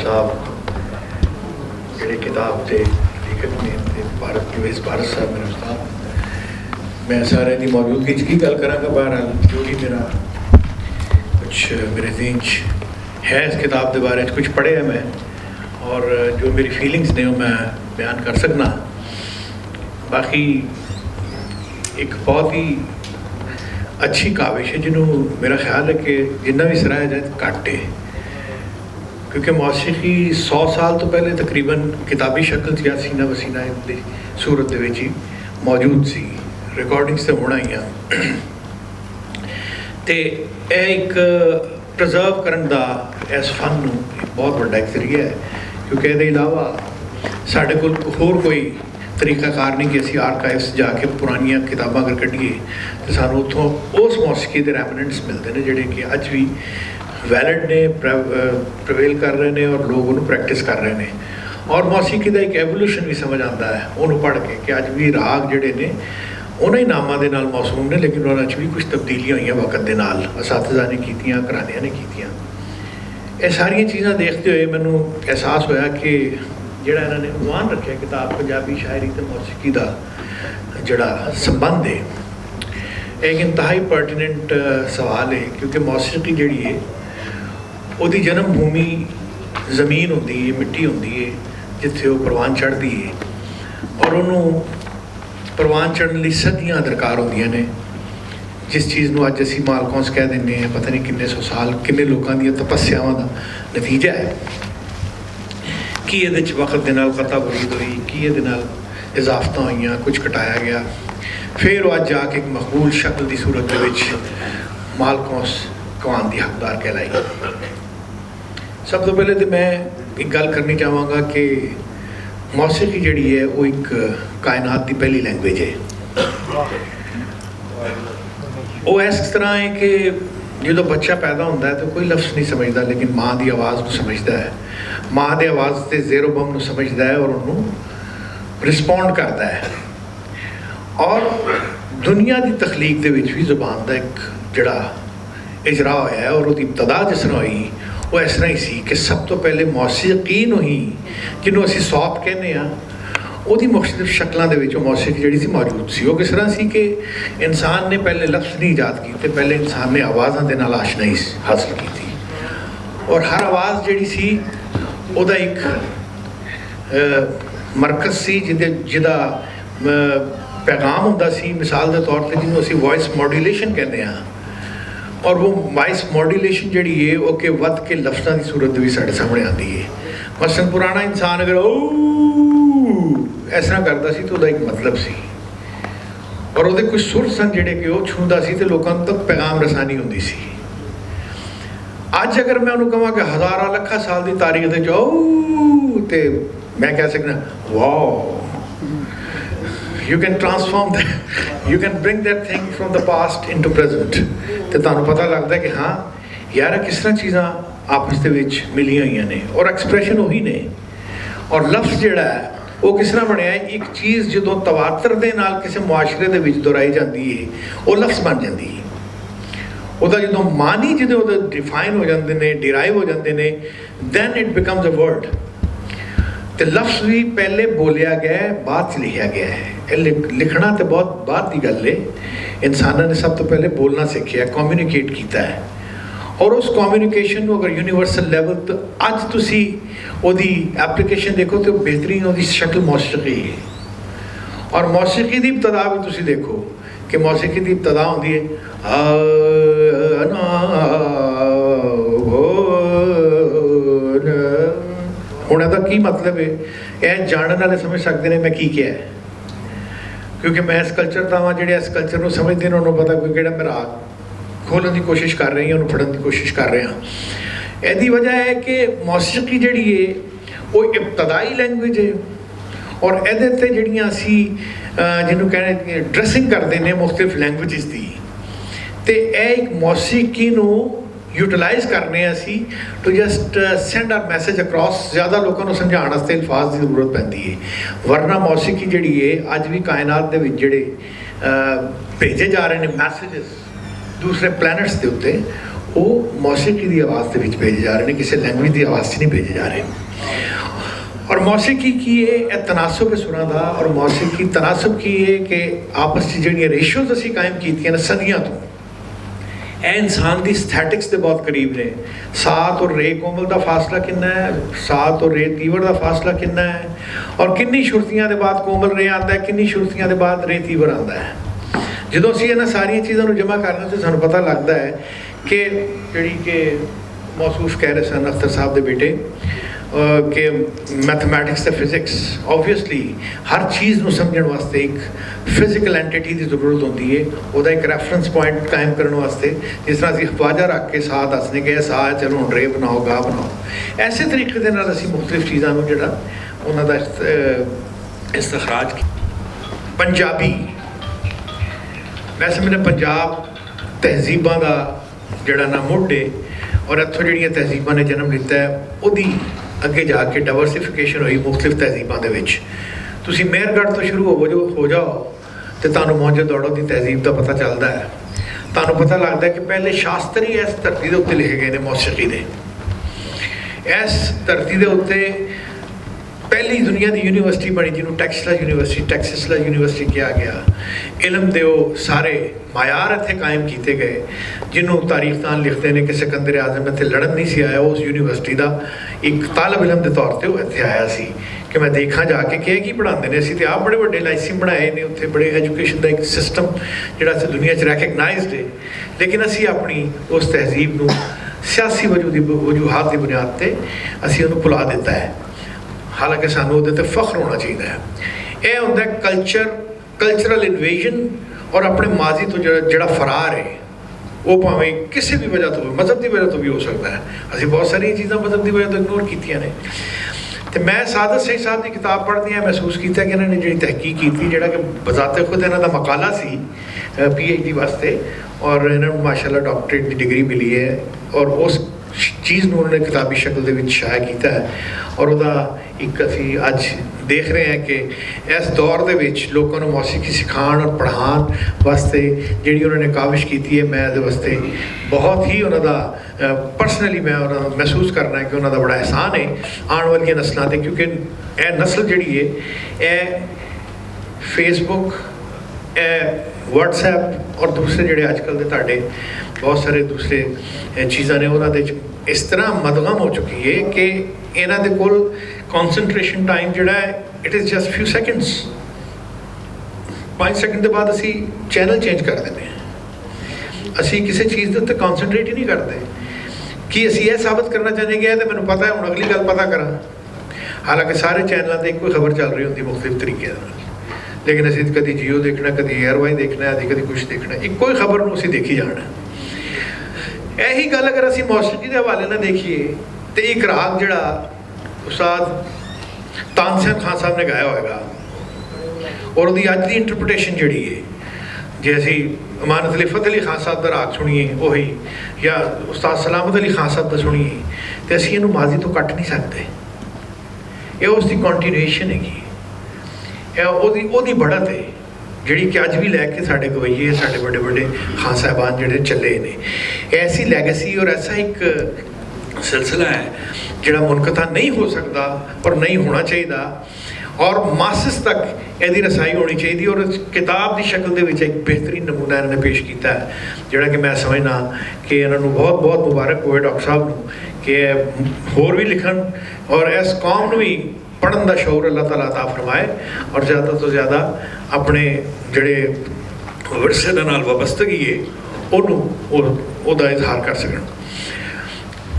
साहब ਜਿਹੜੇ किताब के लेखक ने भारत के भारत साहब मेरे उस्ताद। मैं सारे की मौजूदगी की गल कराँगा। बहरहाल जो भी मेरा कुछ मेरे ज़हन है इस किताब के बारे कुछ पढ़े है मैं, और जो मेरी फीलिंग्स ने वो मैं बयान कर सकना। बाकी एक बहुत ही अच्छी काविश है जिन्हों मेरा ख्याल है कि जिन्ना भी सराया जाए घट है, क्योंकि मौसीकी 100 साल तो पहले तकरीबन किताबी शक्ल या सीना वसीना की सूरत ही मौजूद सी। रिकॉर्डिंग्स तो होना ही हैं तो एक प्रिजर्व करन दा इस फन नूं बहुत बड़ा एक जरिया है, क्योंकि इसके अलावा साढ़े कोल होर कोई तरीकाकार नहीं कि असी आर्काइव्स जाके पुरानियां किताबां अगर कढ़िए तो सानू उत्थों उस मौसीकी के रैमनेंट्स मिलते हैं जिहड़े कि अज भी वैलिड ने, प्रवेल कर रहे हैं और लोग उन्होंने प्रैक्टिस कर रहे हैं। और मौसीकी का एक एवोल्यूशन भी समझ आता है उन्होंने पढ़ के कि अज भी राग जिहड़े ने उन्हीं नामां दे नाल मौसूम ने, लेकिन उन्होंने भी कुछ तब्दीलियां हुई वक्त के नाल, असातिज़ा ने कीतियां, घरानियां ने कीतियां। ये सारियां चीज़ां देखते हुए मैनू एहसास होया कि जिहड़ा इन्होंने उनवान रखा किताब पंजाबी शायरी तो मौसीकी का जिहड़ा संबंध है, एक इंतहाई पर्टिनेंट सवाल है, क्योंकि मौसीकी जिहड़ी है उसकी जन्म भूमि जमीन होंदी है, मिट्टी होंदी है जिथे वो परवान चढ़ती है, और उन्होंने परवान चढ़ने लिए सदियां दरकार होंदियां ने। जिस चीज़ को अज असी मालकौंस कह देंगे हैं, पता नहीं किन्ने सौ साल किन्ने लोगों दी तपस्यावां का नतीजा है कि ये वक्त के नाल कता बरीद हुई, कि ये इजाफत हुई, कुछ घटाया गया, फिर वो अज जाके एक मकबूल शक्ल की सूरत मालकौंस कमान की हकदार कहलाई। सब तो पहले तो मैं एक गल करनी चाहवागा कि मौसीकी जिहड़ी है वो एक कायनात की पहली लैंग्वेज है। वो इस तरह है कि जो बच्चा पैदा होता है तो कोई लफ्ज़ नहीं समझता, लेकिन माँ की आवाज़ को समझता है, माँ के आवाज़ से ज़ेरो बम को समझता है और उन्होंने रिस्पोंड करता है। और दुनिया की तखलीक के भी ज़ुबान का एक जड़ा इजरा होया है, और उसकी इब्तदा जिस तरह हुई वो इस तरह ही सी कि सब तो पहले मौसीकी ही जिन्हों असी सौत कहने वो मुख्तलिफ शक्लों के मौसीकी जी मौजूद सी। वो किस तरह से कि इंसान ने पहले लफ्ज़ नहीं ईजाद किए, पहले इंसान ने आवाज़ों के नाल आशनाई हासिल की थी, और हर आवाज़ जी सी उहदा एक मरकज़ सी जिहदा पैगाम होंदा सी। मिसाल के तौर पर जिन्होंने असी वॉइस मॉड्यूलेशन कहते हैं, और वो वॉइस मॉड्यूलेशन जी है वो कि वध के लफ्ज़ों की सूरत भी साढ़े सामने आती है। मसलन पुराना इंसान अगर ओ इस तरह करता सी तो उसका एक मतलब सी, और वो कुछ सुर सन जिहड़े कि वो छूंदा सी तो लोगों तक पैगाम रसानी होंदी सी। अज अगर मैं उन्होंने कहां कि हज़ारां लखां साल की तारीख के जाओ तो मैं कह सकना wow, you can transform that, you can bring that thing from the past into present. तो तुहानूं पता लगता है कि हाँ यार किस तरह चीज़ां आपस के मिलियां हुई ने, और एक्सप्रैशन वही ने। और लफ्ज़ जिहड़ा है वो किस तरह बनया है, एक चीज़ जो तवातर दे नाल किसी मुआशरे दे विच दोहराई जाती है वो लफ्ज़ बन जाती है। ਉਹਦਾ ਜਦੋਂ ਮਾਨੀ ਜਿਹਦੇ ਉਹਦੇ ਡਿਫਾਈਨ ਹੋ ਜਾਂਦੇ ਨੇ, ਡਿਰਾਈਵ ਹੋ ਜਾਂਦੇ ਨੇ, then it becomes a word. ਤੇ ਲਫ਼ਜ਼ ਵੀ ਪਹਿਲੇ ਬੋਲਿਆ ਗਿਆ ਹੈ, ਬਾਅਦ 'ਚ ਲਿਖਿਆ ਗਿਆ ਹੈ। ਇਹ ਲਿਖਣਾ ਤਾਂ ਬਹੁਤ ਬਾਅਦ ਦੀ ਗੱਲ ਹੈ। ਇਨਸਾਨਾਂ ਨੇ ਸਭ ਤੋਂ ਪਹਿਲੇ ਬੋਲਣਾ ਸਿੱਖਿਆ, ਕਮਿਊਨੀਕੇਟ ਕੀਤਾ ਹੈ, ਔਰ ਉਸ ਕਮਿਊਨੀਕੇਸ਼ਨ ਨੂੰ ਅਗਰ ਯੂਨੀਵਰਸਲ ਲੈਵਲ ਤੋਂ ਅੱਜ ਤੁਸੀਂ ਉਹਦੀ ਐਪਲੀਕੇਸ਼ਨ ਦੇਖੋ ਤਾਂ ਬਿਹਤਰੀਨ ਉਹਦੀ ਸ਼ਕਲ ਮੌਸੀਕੀ ਹੈ। ਔਰ ਮੌਸੀਕੀ ਦੀ ਇਬਤਦਾ ਵੀ ਤੁਸੀਂ ਦੇਖੋ कि मौसीकी की इब्तदा होती है हुण इहदा की मतलब है, यह जानने वाले समझ सकते हैं मैं की क्या है, क्योंकि मैं इस कल्चर का हाँ जो इस कल्चर को समझते हैं उन्होंने पता कोई कि मैं राग खोलने की कोशिश कर रहे हैं, उन्होंने फड़न की कोशिश कर रहे हैं। यही वजह है कि मौसीकी जी है वो इब्तदाई लैंग्वेज है, और ये जड़ियाँ असी जिन्होंने कहने ड्रैसिंग करते हैं मुख्तलिफ लैंग्वेजेस की, तो यह एक मौसीकी यूटिलाइज करने असी to just send our message across. ज़्यादा लोगों को समझाने वास्ते अल्फाज की जरूरत पैंती है, वरना मौसीकी जी है अज भी कायनात के जोड़े भेजे जा रहे हैं मैसेजेस दूसरे प्लैनट्स के उत्ते वो मौसीकी की आवाज़ के विच भेजे जा रहे हैं, किसी लैंगुएज की आवाज़ नहीं भेजे जा रहे। और मौसीकी की ये तनासब है सुरां दा, और मौसीकी तनासब की है कि आपस में जिहड़ियां रेशोज़ असीं कायम कीतियां ने सदियां तो, ए इंसान की स्थैटिक्स के बहुत करीब ने। सात और रे कोमल का फासला कितना है, सात और रे तीवर का फासला कितना है, और किन्नी शुरतियां के बाद कोमल रे आता है, किन्नी शुरतियां के बाद रे तीवर आता है। जो असीं इन्हां सारियां चीज़ों को जमा करने तो सानूं पता लगता है कि जिहड़ी कि मौसूफ कह रहे सन अख्तर साहब के बेटे कि मैथमैटिक्स ते फिजिक्स ऑबवियसली हर चीज़ को समझने वास्ते एक फिजिकल एंटिटी की जरूरत होती है, वह एक रैफरेंस पॉइंट कायम करने वास्ते। जिस तरह असीं वाजा रख के सा दसने गए सा चलो हुण रे बनाओ गा बनाओ, ऐसे तरीके दे नाल असीं मुख्तलिफ चीज़ों को जिहड़ा उन्हां दा इस्तखराज। पंजाबी वैसे मैंने पंजाब तहजीबां का जिहड़ा ना मुढ़ है, और इत्थों जिहड़ियां तहजीबां ने जन्म लिता है उहदी अगे जाके डाइवर्सिफिकेशन हुई मुख्तलिफ तहजीबां दे विच। तुसीं मेहरगढ़ तो शुरू हो जाओ तो तुहानूं मोहनजोदड़ो की तहजीब का पता चलता है। तुहानूं पता लगता है कि पहले शास्त्र ही इस धरती के उत्ते लिखे गए हैं मौसीकी दे। इस धरती के उत्ते पहली दुनिया की यूनीवर्सिटी बनी जिन्होंने टैक्सला यूनीवर्सिटी कहा गया। इलम के वो सारे मायार इत्थे कायम किए गए, जिन्होंने तारीखदान लिखते हैं कि सिकंदर आजम इत्थे लड़न नहीं सी आया, उस यूनीवर्सिटी का एक तालब इलम के तौर पर वो इत्थे आया सी कि मैं देखा जाके कि पढ़ाते हैं। असीं तो आप बड़े बड़े लाइसेंस बनाए ने उत्थे, बड़े एजुकेशन का एक सिस्टम जिहड़ा दुनिया रैकगनाइज्ड है, लेकिन असीं अपनी उस तहजीब को सियासी वजूहात की बुनियाद पर असीं उन्होंने भुला दिता है। हालांकि सानू उहदे ते फख्र होना चाहिए। यह होंदा कल्चरल इन्वेजन और अपने माजी तो जिहड़ा फरार है वो भावें किसी भी वजह तो मजहब की वजह तो भी हो सकता है। असीं बहुत सारी चीज़ां मजहब की वजह तो इग्नोर कीतियां ने। तो मैं सादत सही साहब की किताब पढ़दी हाँ महसूस किया कि इन्होंने जी तहकीक की, जिहड़ा कि बजाते खुद इन्हों का मकाला सी PhD वास्ते, और इन्होंने माशाअल्लाह डॉक्टरेट की डिग्री मिली है, और उस चीज़ में उन्होंने किताबी शक्ल के शाया किया है। और वह एक असी अज देख रहे हैं कि इस दौर के लोगों को मौसीकी सिखाने और पढ़ाने वास्ते जी उन्होंने काविश की है, मैं ये वास्ते बहुत ही उन्होंने पर्सनली मैं महसूस करना कि उन्होंने बड़ा एहसान है आने वाली नस्लों पर, क्योंकि यह नस्ल जी है यह फेसबुक, व्हाट्सएप और दूसरे जोड़े अजकल के ताड़े बहुत सारे दूसरे चीज़ां ने उन्होंने इस तरह मदगम हो चुकी है कि इन्हों के कोल कॉन्सनट्रेशन टाइम जोड़ा है it is just few seconds. 5 second के बाद असी चैनल चेंज कर देते हैं, असी किसी चीज़ के उत्ते कॉन्सनट्रेट ही नहीं करते कि असी यह साबित करना चाहते हैं कि मैंने पता है हूँ अगली गल पता करा। हालांकि सारे चैनलों पर एक कोई खबर चल रही होती मुख्तलिफ तरीके, लेकिन असी कभी जियो देखना, कभी एयरवाइन देखना, कभी कुछ देखना, एक कोई खबर को असी देखी जाना। यही गल अगर असी मौसीकी के हवाले ना देखिए तो एक राग जड़ा उस्ताद तानसेन खान साहब ने गाया होगा, और उसकी अज की इंटरप्रटेशन जी है, जे असी अमानत अली फतेह अली खान साहब का राग सुनीए वही, या उस्ताद सलामत अली खान साहब का सुनीए, तो असी इनू माजी तो कट नहीं सकते। यह उसकी कॉन्टीन्यूएशन हैगी, ओदी बढ़त है जी कि अज भी लैके साढ़े गवैये साढ़े बड़े बड़े खान साहबान जोड़े चले ने। ऐसी लैगसी और ऐसा एक सिलसिला है जोड़ा मुनकता नहीं हो सकता और नहीं होना चाहिए, और मासिस तक यदि रसाई होनी चाहिए। और किताब की शक्ल के एक बेहतरीन नमूना इन्होंने पेश किया है, जोड़ा कि मैं समझना कि इन्होंने बहुत बहुत मुबारक होए डॉक्टर साहब को कि होर भी लिखन और इस कौम को भी पढ़न का शौर अल्लाह ताला अता फरमाए, और ज़्यादा तो ज़्यादा अपने जड़े विरसे दे नाल वाबस्तगी है उहदा इजहार कर सकन।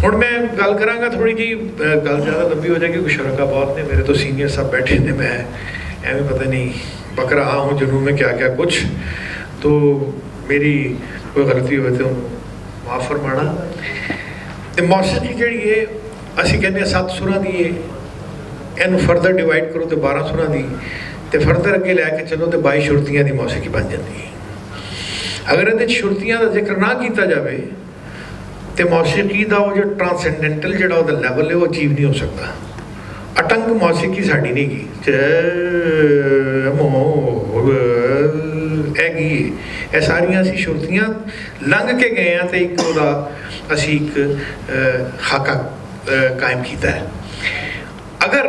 हुण मैं गल करांगा थोड़ी जी, गल ज़्यादा लंबी हो जाएगी क्योंकि शुरका बहुत ने, मेरे तो सीनियर सब बैठे ने, मैं एवं पता नहीं पक रहा हूँ जुनून में क्या क्या कुछ, तो मेरी कोई गलती हो तो माफ़ फरमाना। तो मौसीकी जी है असी कहने 7 सुरां दी है, इनू फर्दर डिवाइड करो तो 12 सुरां दी, तो फर्दर अगे लैके चलो तो 22 शुरतियां की मौसीकी बन जाती है। अगर ये शुरतियां का जिक्र ना किया जाए तो मौसीकी का वो जो ट्रांसेंडेंटल जो लैवल है वो अचीव नहीं हो सकता। अटंक मौसीकी साड़ी नहीं की है, सारिया असी शुरतियां लंघ के गए हैं, तो एक असी एक खाका कायम किया है। अगर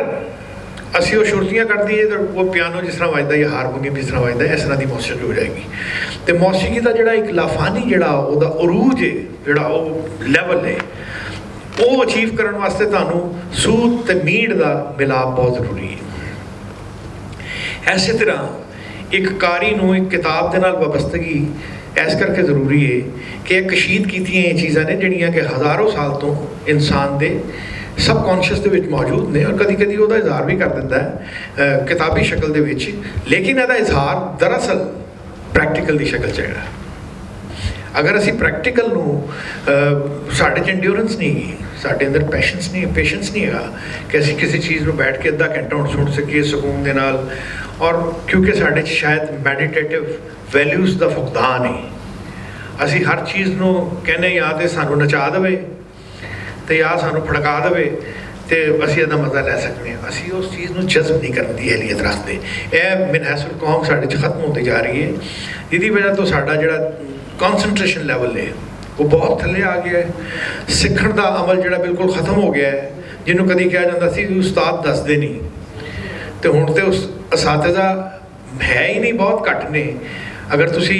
असी वो शुरुतियाँ कर दीए तो वो पियानो जिस तरह वजदा या हारमोनीयम जिस तरह वजदा इस तरह की मौसीकी हो जाएगी। तो मौसीकी का जोड़ा एक लाफानी जोड़ा वो उरूज है, जोड़ा वो लैवल है, वो अचीव करने वास्ते तुहानू सूद ते मीड का मिलाप बहुत जरूरी है। इस तरह एक कारी नू एक किताब के नाल वाबस्तगी इस करके जरूरी है कि कशीद कीतियां ये चीज़ां ने जिहड़ियां कि हज़ारों साल तो इंसान के सब कॉन्शियस दे विच मौजूद ने और कभी कभी वह इजहार भी कर दिता है किताबी शक्ल दे विच, लेकिन यदा इजहार दरअसल प्रैक्टिकल की शक्ल च है। अगर असी प्रैक्टिकल नू साढ़े च इंड्योरेंस नहीं है, साढ़े अंदर पेशेंस नहीं है कि असी किसी चीज़ में बैठ के अद्धा घंटा हुण सुन सकीए सुकून दे नाल, और क्योंकि साढ़े शायद मैडिटेटिव वैल्यूज़ का फुकदान है। असी हर चीज़ नू कहने या तो सानू नचा दे तो या सानू फड़का दे तो असी इसदा मज़ा लै सकते हैं। असी उस चीज़ को जज्ब नहीं करने की अहलियत रखते। यह मिनहसुल कौम साढ़े खत्म होती जा रही है, जिसकी वजह तो साडा जिहड़ा कॉन्सनट्रेशन लैवल है वो बहुत थल्ले आ गया है। सीखण का अमल जिहड़ा बिल्कुल खत्म हो गया है, जिन्हों कभी कहा जाता सी उस्ताद दसदे नहीं, तो हुण तो उस असातिज़ा है ही नहीं, बहुत घट ने। अगर तुसी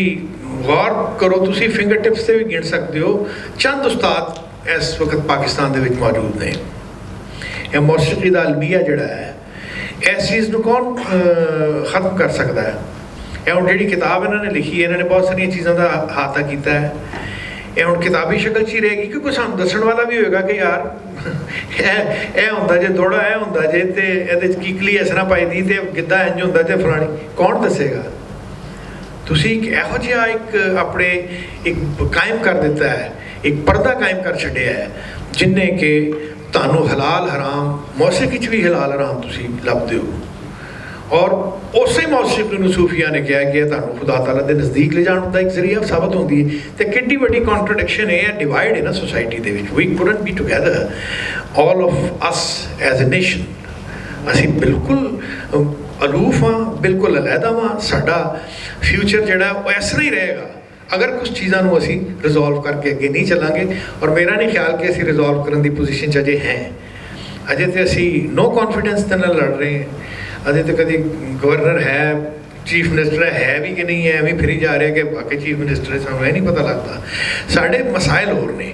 गौर करो तुसी फिंगर टिप्स से भी गिन सकते हो चंद उस्ताद इस वक्त पाकिस्तान दे विच मौजूद ने। यह मौसीकी का अलमिया जिहड़ा है इस चीज़ को कौन ख़त्म कर सकता है। यह हुण जिहड़ी किताब इन्होंने लिखी है, इन्होंने बहुत सारिया चीज़ों का अहाता किया है। यह हुण किताबी शक्ल च ही रहेगी कि कोई सानू दस्सण वाला भी होएगा कि यार यह हुंदा जे थोड़ा यह हुंदा जे ते इहदे च कीकली इस तरह पाई दी ते गिद्धा इंज हुंदा ते फलानी, कौन दसेगा। तुसी एक इहो जिहा एक अपने एक कायम कर दिता है, एक पर्दा कायम कर छड्डिया है जिन्हें कि तुहानू हलाल हराम मौसीकी च भी हलाल हराम तुसी लभदे हो। और उस मौसीकी नूं सूफिया ने कहा कि तुहानू खुदा ताला दे नज़दीक ले जाने का एक जरिया साबित होती है। तो किड्डी वड्डी कॉन्ट्रडिक्शन है, डिवाइड है ना सोसाइटी दे विच। We couldn't be together all of us as a nation. असी बिल्कुल अलूफ हाँ, बिल्कुल अलहदा हाँ। साडा फ्यूचर जिहड़ा वो इस तरह ही रहेगा अगर कुछ चीज़ों को असी रिजोल्व करके अगे नहीं चलांगे। और मेरा नहीं ख्याल कि असी रिजोल्व करने की पोजीशन च अजे हैं। अजे तो असी नो कॉन्फिडेंस के नाल लड़ रहे हैं। अजे तो कभी गवर्नर है, चीफ मिनिस्टर है भी कि नहीं है, एवं फिरी जा रहे कि बाकी चीफ मिनिस्टर सानू यह नहीं पता लगता। साढ़े मसाइल होर ने,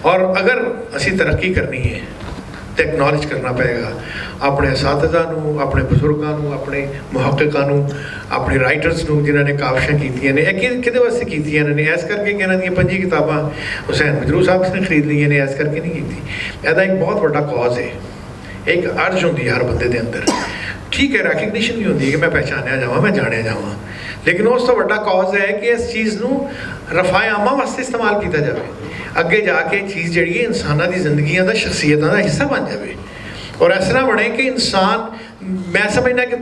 और अगर असी तरक्की करनी है तो एक्नॉलेज करना पेगा अपने असातिज़ा नूं, अपने बजुर्गों नूं, अपने मुहक्किकां नूं, अपने राइटर्स नूं जिन्होंने काविशां कीतियां ने। किहदे वास्ते कीतियां ने? इस करके कि इन्हां दीयां 5 किताबां हुसैन मजरूह साहब ने खरीद लीआं ने, इस करके नहीं की। इहदा एक बहुत बड़ा कॉज है, एक अर्ज होंदी हर बंदे दे अंदर। ठीक है, रैकग्निशन भी होंदी है कि मैं पहचानिया जावां, मैं जानिया जावां, लेकिन उस तो बड़ा कॉज है कि इस चीज़ नूं रफाए आमा वास्ते इस्तेमाल किया जाए। अगे जाके चीज़ जी इंसानों की जिंदगियों का शख्सियतों का हिस्सा बन जाए और इस तरह बने कि इंसान, मैं समझना कि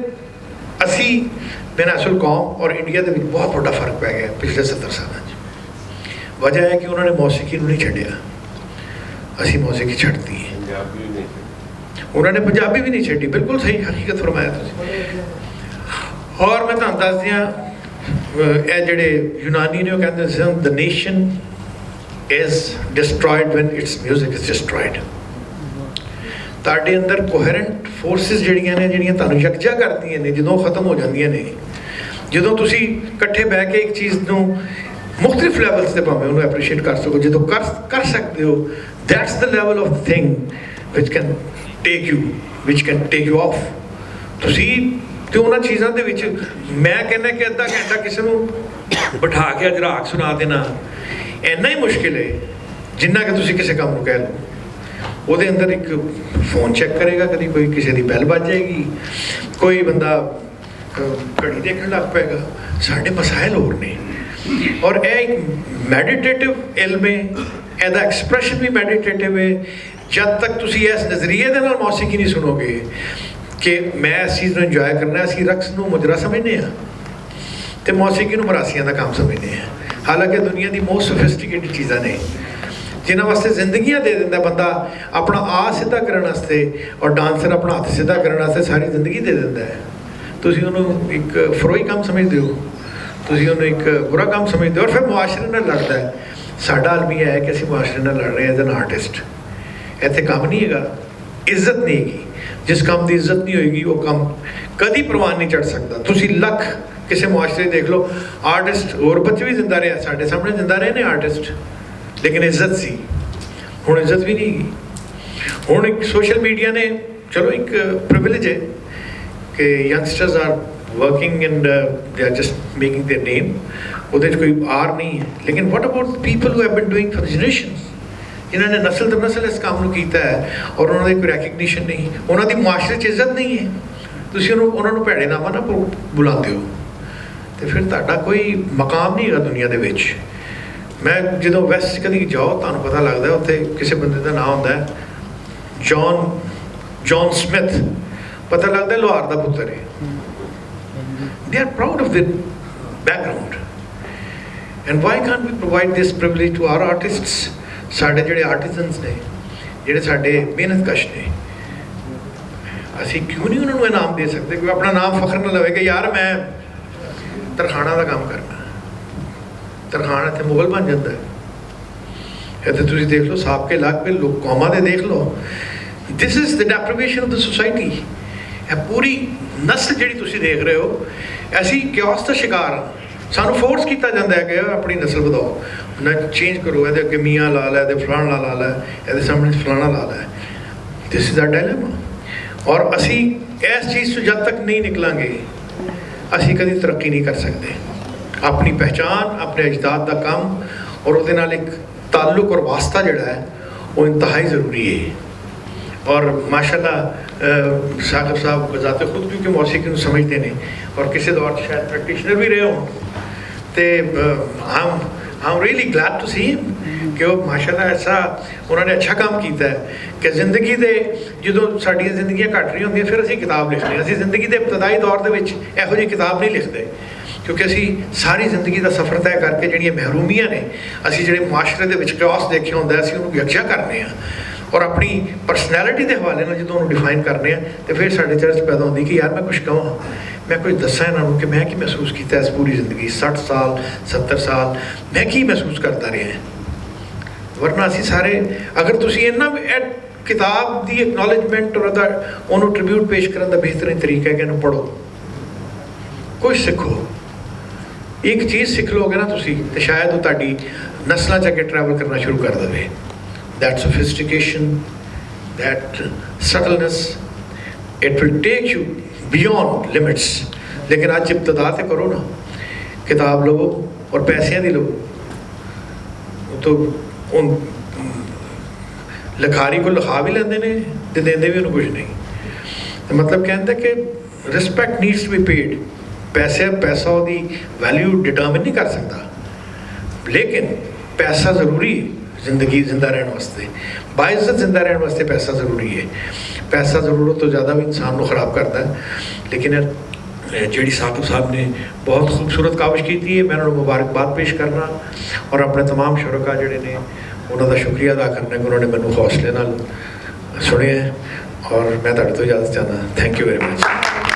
असी मिनहसुल कौम और इंडिया के बहुत बड़ा फर्क पै गया पिछले 70 साल। वजह है कि उन्होंने मौसीकी नहीं छड्डिया, असी मौसीकी छड्डती है। उन्होंने पंजाबी भी नहीं छड्डी, बिल्कुल सही हकीकत फरमाया तुसीं। और मैं तुहानूं दस दियां, ये जिहड़े यूनानी ने वो कहते the nation is destroyed when its music is destroyed। ताड़े अंदर कोहेरेंट फोर्सिस जिहड़ियां ने, जिहड़ियां तुहानूं यकजा करदियां ने, जदों खत्म हो जांदियां ने, जदों तुसी इकट्ठे बह के एक चीज़ नूं मुख्तलिफ लैवल्स ते भावें उन्होंने एप्रीशिएट कर सको, जदों कर सकते हो, that's the level of thing which can take you off. तुसी ते उन्हां चीज़ां दे विच मैं कहना कि अद्धा घंटा किसी नूं बिठा के अज राग सुना देना इन्ना ही मुश्किल है जिन्ना कि तुसी किसी काम को कह लो। वो अंदर एक फोन चेक करेगा, कभी कोई किसी की बैल बज जाएगी, कोई बंदा घड़ी देखने लग पेगा। साढ़े मसाइल होर ने, और यह एक मैडिटेटिव इल्म है, यदा एक्सप्रैशन भी मैडिटेटिव है। जब तक तुसी इस नज़रिए के नाल मौसीकी नहीं सुनोगे कि मैं इस चीज़ को इंजॉय करना, असी रक्स को मुजरा समझने तो मौसीकी को मरासियां का काम समझते हैं। हालांकि दुनिया की मोस्ट सोफिस्टिकेटेड चीज़ा ने जिन्होंने वास्ते जिंदगियां दे दिंदा बंदा अपना आ सीधा करने वास्ते, और डांसर अपना हथ सीधा करने वास्ते सारी जिंदगी दे दिंदा है। तुसीं उन्होंने एक फरोई काम समझते हो, तुसीं उन्होंने एक बुरा काम समझते हो, और फिर मुआशरे नाल लड़ता है। ਸਾਡਾ ਆਲਮੀਆ ਹੈ ਕਿ ਅਸੀਂ ਮੁਆਸ਼ਰੇ ਨਾਲ ਲੜ ਰਹੇ ਐਜ਼ ਐਨ ਆਰਟਿਸਟ। ਇੱਥੇ ਕੰਮ ਨਹੀਂ ਹੈਗਾ, ਇੱਜ਼ਤ ਨਹੀਂ ਹੈਗੀ। ਜਿਸ ਕੰਮ ਦੀ ਇੱਜ਼ਤ ਨਹੀਂ ਹੋਏਗੀ ਉਹ ਕੰਮ ਕਦੀ ਪ੍ਰਵਾਨ ਨਹੀਂ ਚੜ੍ਹ ਸਕਦਾ। ਤੁਸੀਂ ਲੱਖ ਕਿਸੇ ਮੁਆਸ਼ਰੇ ਦੇਖ ਲਓ, ਆਰਟਿਸਟ ਹੋਰ ਬੱਚੇ ਵੀ ਜ਼ਿੰਦਾ ਰਿਹਾ, ਸਾਡੇ ਸਾਹਮਣੇ ਜ਼ਿੰਦਾ ਰਹੇ ਨੇ ਆਰਟਿਸਟ, ਲੇਕਿਨ ਇੱਜ਼ਤ ਸੀ। ਹੁਣ ਇੱਜ਼ਤ ਵੀ ਨਹੀਂ ਹੈਗੀ। ਹੁਣ ਇੱਕ ਸੋਸ਼ਲ ਮੀਡੀਆ ਨੇ, ਚਲੋ ਇੱਕ ਪ੍ਰਿਵਿਲੇਜ ਹੈ ਕਿ youngsters are working and they are just making their name, ਉਹਦੇ 'ਚ ਕੋਈ ਆਰ ਨਹੀਂ ਹੈ। ਲੇਕਿਨ what about people who have been doing for generations, ਜਿਨ੍ਹਾਂ ਨੇ ਨਸਲ ਦਰ ਨਸਲ ਇਸ ਕੰਮ ਨੂੰ ਕੀਤਾ ਹੈ ਔਰ ਉਹਨਾਂ ਦੀ ਕੋਈ ਰੈਕਗਨੀਸ਼ਨ ਨਹੀਂ, ਉਹਨਾਂ ਦੀ ਮੁਆਸ਼ਰੇ 'ਚ ਇੱਜ਼ਤ ਨਹੀਂ ਹੈ। ਤੁਸੀਂ ਉਹਨਾਂ ਨੂੰ ਭੈੜੇ ਨਾਮਾਂ ਨਾਲ ਬੁਲਾਉਂਦੇ ਹੋ, ਤੇ ਫਿਰ ਤੁਹਾਡਾ ਕੋਈ ਮਕਾਮ ਨਹੀਂ ਹੈਗਾ ਦੁਨੀਆ ਦੇ ਵਿੱਚ। ਮੈਂ ਜਦੋਂ ਵੈਸਟ ਕਦੀ ਜਾਓ ਤੁਹਾਨੂੰ ਪਤਾ ਲੱਗਦਾ ਉੱਥੇ ਕਿਸੇ ਬੰਦੇ ਦਾ ਨਾਮ ਹੁੰਦਾ ਹੈ ਜੌਨ ਸਮਿਥ, ਪਤਾ ਲੱਗਦਾ ਲੋਹਾਰ ਦਾ ਪੁੱਤਰ ਹੈ। They are proud of their background. And why can't we provide this privilege to our artists? ਸਾਡੇ ਜਿਹੜੇ ਆਰਟਿਜ਼ਨਸ ਨੇ, ਜਿਹੜੇ ਸਾਡੇ ਮਿਹਨਤਕਸ਼ ਨੇ, ਅਸੀਂ ਕਿਉਂ ਨਹੀਂ ਉਹਨਾਂ ਨੂੰ ਇਨਾਮ ਦੇ ਸਕਦੇ? ਕੋਈ ਆਪਣਾ ਨਾਮ ਫਖਰ ਨਾਲ ਲਵੇ ਕਿ ਯਾਰ ਮੈਂ ਤਰਖਾਣਾ ਦਾ ਕੰਮ ਕਰਨਾ। ਤਰਖਾਣ ਇੱਥੇ ਮੁਗਲ ਬਣ ਜਾਂਦਾ ਹੈ। ਇੱਥੇ ਤੁਸੀਂ ਦੇਖ ਲਓ ਸਾਬਕੇ ਇਲਾਕੇ ਲੋਕ ਕੌਮਾਂ ਦੇ ਦੇਖ ਲਓ। This is the deprivation of the society. ਇਹ ਪੂਰੀ ਨਸਲ ਜਿਹੜੀ ਤੁਸੀਂ ਦੇਖ ਰਹੇ ਹੋ, ਅਸੀਂ ਕਿਓਸ ਦਾ ਸ਼ਿਕਾਰ ਹਾਂ। ਸਾਨੂੰ ਫੋਰਸ ਕੀਤਾ ਜਾਂਦਾ ਹੈ ਕਿ ਆਪਣੀ ਨਸਲ ਵਧਾਓ, ਨਾ ਚੇਂਜ ਕਰੋ, ਇਹਦੇ ਅੱਗੇ ਮੀਆਂ ਲਾ ਲੈ, ਇਹਦੇ ਫਲਾਣਾ ਲਾ ਲੈ, ਇਹਦੇ ਸਾਹਮਣੇ ਫਲਾਣਾ ਲਾ ਲੈ। ਦਿਸ ਇਜ਼ ਆ ਡਾਇਲੇਮਾ। ਔਰ ਅਸੀਂ ਇਸ ਚੀਜ਼ ਤੋਂ ਜਦ ਤੱਕ ਨਹੀਂ ਨਿਕਲਾਂਗੇ ਅਸੀਂ ਕਦੀ ਤਰੱਕੀ ਨਹੀਂ ਕਰ ਸਕਦੇ। ਆਪਣੀ ਪਹਿਚਾਨ, ਆਪਣੇ ਅਜਦਾਦ ਦਾ ਕੰਮ ਔਰ ਉਹਦੇ ਨਾਲ ਇੱਕ ਤਾਲੁਕ ਔਰ ਵਾਸਤਾ ਜਿਹੜਾ ਹੈ ਉਹ ਇੰਤਹਾਈ ਜ਼ਰੂਰੀ ਹੈ। और माशाल्लाह साकिब साहब बजाते खुद क्योंकि मौसीकी को समझते हैं और किसी दौर शायद प्रैक्टिशनर भी रहे हों, तो I'm really glad to see him कि वो माशाल्लाह ऐसा उन्होंने अच्छा काम किया है कि जिंदगी दे जो साडियां जिंदगियां घट रही होंदियां फिर असीं किताब लिखने, असीं जिंदगी के इब्तदाई दौर दे विच इहो जी किताब नहीं लिखते, क्योंकि असीं सारी जिंदगी का सफ़र तय करके जिहड़ियां महरूमियां ने असीं जिहड़े मुआशरे दे विच क्योस देखे होंदा असीं उहनूं यकजा करने आ और अपनी परसनैलिटी के हवाले नाल जो डिफाइन करने तो फिर साढ़े चर्च पैदा होती कि यार मैं कुछ कहां, मैं कुछ दसा इन्हों कि मैं की महसूस किया इस पूरी जिंदगी 60 साल 70 साल मैं की महसूस करता रहा। वरना असी सारे अगर तुम इन्ना किताब की एक्नॉलेजमेंट और उन्होंने ट्रिब्यूट पेश करने का बेहतरीन तरीका है कि इन्हूं पढ़ो, कुछ सीखो। एक चीज़ सीख लोगे ना तुसी तो शायद वो तुहाडी नस्लों च अगे ट्रैवल करना शुरू कर देवे। That sophistication, that subtleness, it will take you beyond limits. लेकिन आज इब्तदा से करो ना, किताब लो और पैसे दी लो, तो उन लिखारी को लिखा भी लेंदे ने ते देंदे भी उन्हें कुछ नहीं। तो मतलब कहते कि respect needs to be paid. पैसा ਉਹਦੀ वैल्यू डिटरमिन नहीं कर सकता, लेकिन पैसा ज़रूरी है जिंदगी जिंदा रहने वास्ते, बाइज्जत जिंदा रहने वास्ते पैसा ज़रूरी है। पैसा ज़रूरत तो ज़्यादा भी इंसान को ख़राब करता है। लेकिन जी साकिब साहब ने बहुत खूबसूरत काविश की थी, मैं उन्होंने मुबारकबाद पेश करना और अपने तमाम शुरका जोड़े ने उन्होंने शुक्रिया अदा करना कि उन्होंने मैनू हौसले नाल सुने और मैं तुहाडे तो इजाज़त चाहता। Thank you very much.